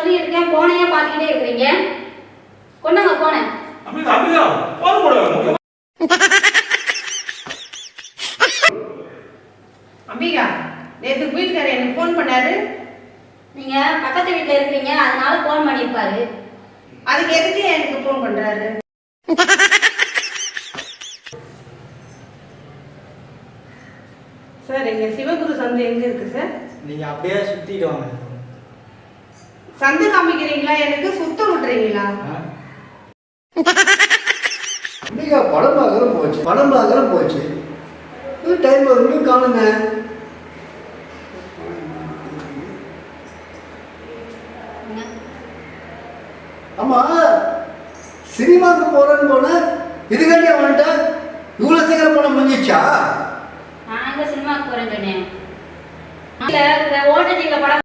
சொல்லிட்டு இருக்கேன், போனையே பார்த்துக்கிட்டே இருக்கிறீங்க. கொண்டாங்க போன. அம்பிகா, நேற்று வீட்டுக்காரர் எனக்கு ஃபோன் பண்ணாரு. நீங்க பக்கத்து வீட்டில் இருக்கிறீங்க, அதனால ஃபோன் பண்ணியிருப்பாரு. அதுக்கு எதுக்கு எனக்கு ஃபோன் பண்றாரு? சார், எங்க சிவகுரு சந்தை எங்க இருக்கு சார்? நீங்க அப்படியே சுத்திட்டு வாங்க. சந்தை காமிக்கிறீங்களா, எனக்கு சுத்த விட்டுறீங்களா? அம்பிகா படம் பார்க்கற போச்சு டைம் வரைக்கும் காணுங்க. ஆமா, சினிமாவுக்கு போறேன்னு போன இதுக்காண்டி அவன்கிட்ட இவ்வளவு சீக்கிரம் படம் முடிஞ்சிச்சா? நான் எங்க சினிமாவுக்கு போறேன்னு சொன்னேன். ஓடிடில படம்